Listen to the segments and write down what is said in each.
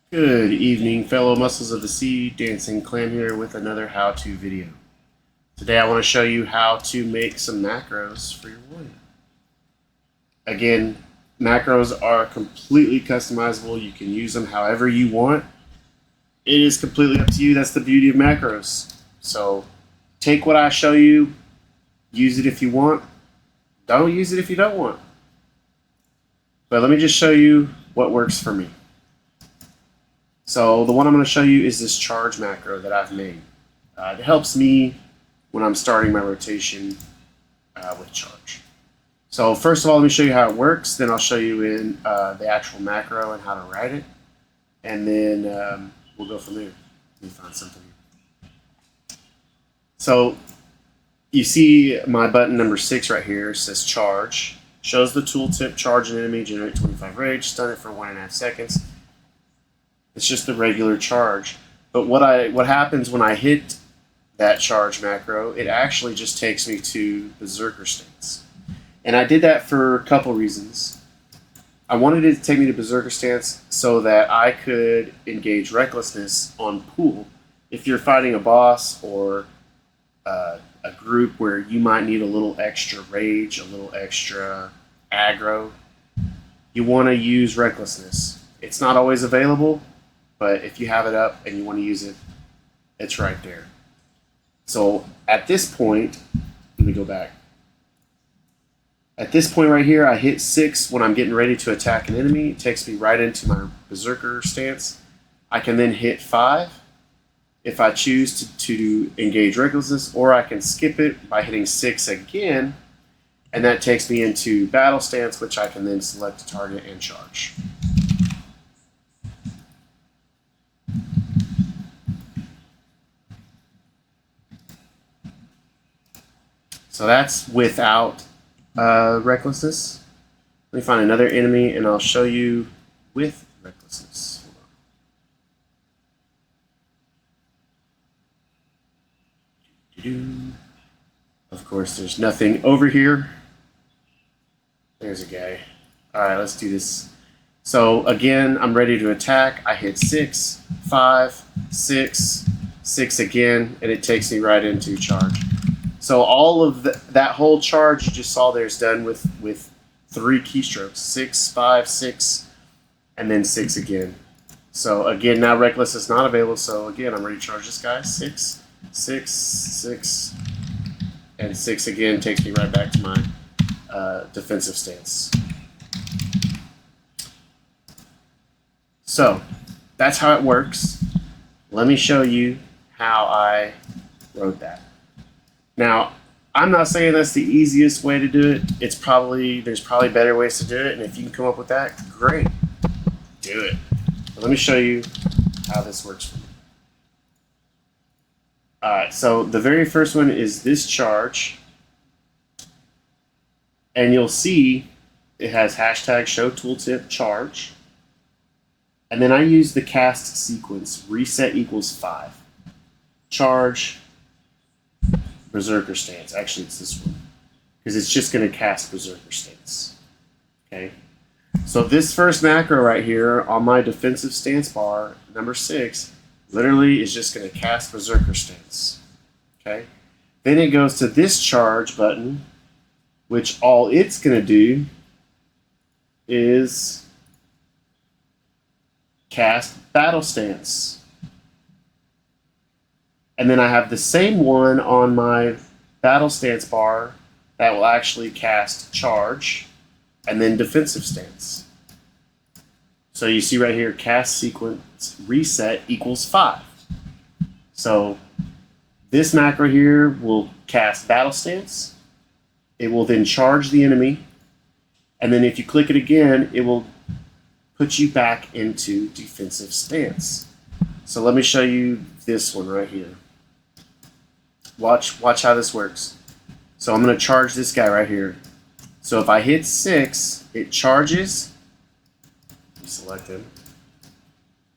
Good evening, fellow Muscles of the Sea. Dancing Clam here with another how-to video. Today I want to show you how to make some macros for your warrior. Again, macros are completely customizable. You can use them however you want. It is completely up to you. That's the beauty of macros. So take what I show you, use it if you want. Don't use it if you don't want. But let me just show you what works for me. So the one I'm going to show you is this charge macro that I've made. It helps me when I'm starting my rotation with charge. So first of all, let me show you how it works. Then I'll show you in the actual macro and how to write it. And then we'll go from there. Let me find something. So you see my button number 6 right here. It says charge. Shows the tooltip, charge an enemy, generate 25 rage, stun it for 1.5 seconds. It's just a regular charge. But what happens when I hit that charge macro, it actually just takes me to Berserker stance. And I did that for a couple reasons. I wanted it to take me to Berserker stance so that I could engage Recklessness on pool. If you're fighting a boss or a group where you might need a little extra rage, a little extra aggro, you want to use Recklessness. It's not always available, but if you have it up and you want to use it, it's right there. So at this point, let me go back. At this point right here, I hit 6 when I'm getting ready to attack an enemy. It takes me right into my Berserker stance. I can then hit 5 if I choose to engage Recklessness, or I can skip it by hitting 6 again, and that takes me into Battle stance, which I can then select a target and charge. So that's without Recklessness. Let me find another enemy and I'll show you with Recklessness. Of course, there's nothing over here. There's a guy. Alright, let's do this. So again, I'm ready to attack. I hit 6, 5, 6, 6 again, and it takes me right into charge. So all of that whole charge you just saw there is done with 3 keystrokes. 6, 5, 6, and then 6 again. So again, now Reckless is not available, so again, I'm ready to charge this guy. 6, 6, 6, and 6 again takes me right back to my defensive stance. So that's how it works. Let me show you how I wrote that. Now, I'm not saying that's the easiest way to do it. There's probably better ways to do it, and if you can come up with that, great. Do it. But let me show you how this works for me. Alright, so the very first one is this charge. And you'll see it has hashtag show tooltip charge. And then I use the cast sequence, reset equals 5. Charge, Berserker stance. Actually, it's this one, because it's just going to cast Berserker stance. Okay, so this first macro right here on my defensive stance bar, number 6, literally is just going to cast Berserker stance. Okay, then it goes to this charge button, which all it's going to do is cast Battle stance. And then I have the same one on my Battle stance bar that will actually cast charge and then defensive stance. So you see right here, cast sequence reset equals 5. So this macro here will cast Battle stance. It will then charge the enemy. And then if you click it again, it will put you back into defensive stance. So let me show you this one right here. Watch how this works. So I'm going to charge this guy right here. So if I hit 6, it charges. Select him.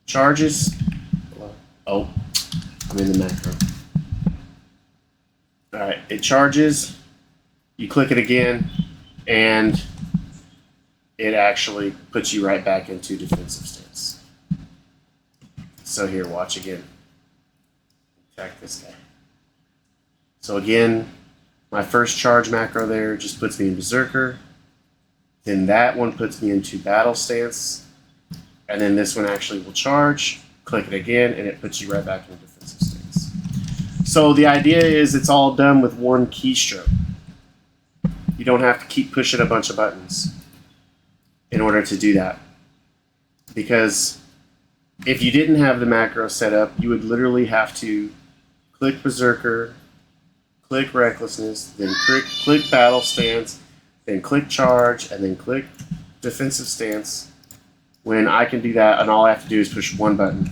Charges. Oh, I'm in the macro. Alright, it charges. You click it again, and it actually puts you right back into defensive stance. So here, watch again. Attack this guy. So again, my first charge macro there just puts me in Berserker. Then that one puts me into battle stance. And then this one actually will charge. Click it again, and it puts you right back into defensive stance. So the idea is it's all done with one keystroke. You don't have to keep pushing a bunch of buttons in order to do that. Because if you didn't have the macro set up, you would literally have to click Berserker, click Recklessness, then click Battle Stance, then click Charge, and then click Defensive Stance. When I can do that, and all I have to do is push one button,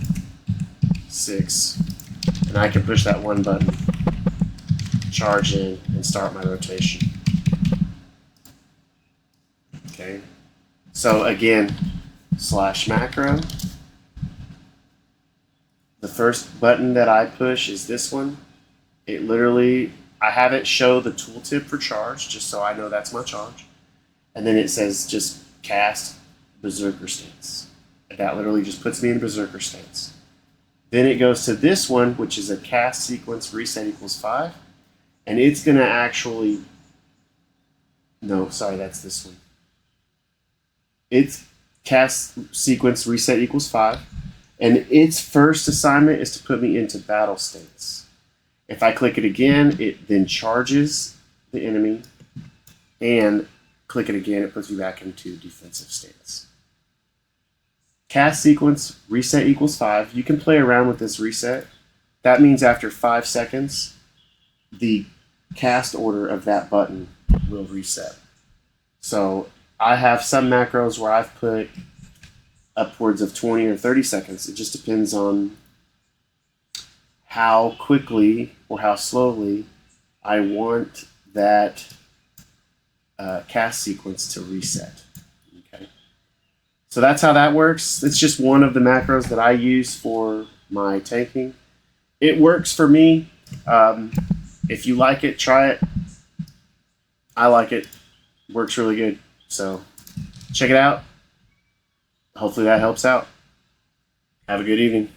6, and I can push that one button, charge in, and start my rotation. Okay, so again, /macro. The first button that I push is this one. It literally, I have it show the tooltip for charge, just so I know that's my charge. And then it says just cast Berserker stance. And that literally just puts me in Berserker stance. Then it goes to this one, which is a cast sequence reset equals 5. And it's going to actually, no, sorry, that's this one. It's cast sequence reset equals 5. And its first assignment is to put me into battle stance. If I click it again, it then charges the enemy. And click it again, it puts me back into defensive stance. Cast sequence reset equals 5. You can play around with this reset. That means after 5 seconds, the cast order of that button will reset. So I have some macros where I've put upwards of 20 or 30 seconds. It just depends on how quickly or how slowly I want that cast sequence to reset. Okay, so that's how that works. It's just one of the macros that I use for my tanking. It works for me. If you like it, try it. I like it. Works really good. So check it out. Hopefully that helps out. Have a good evening.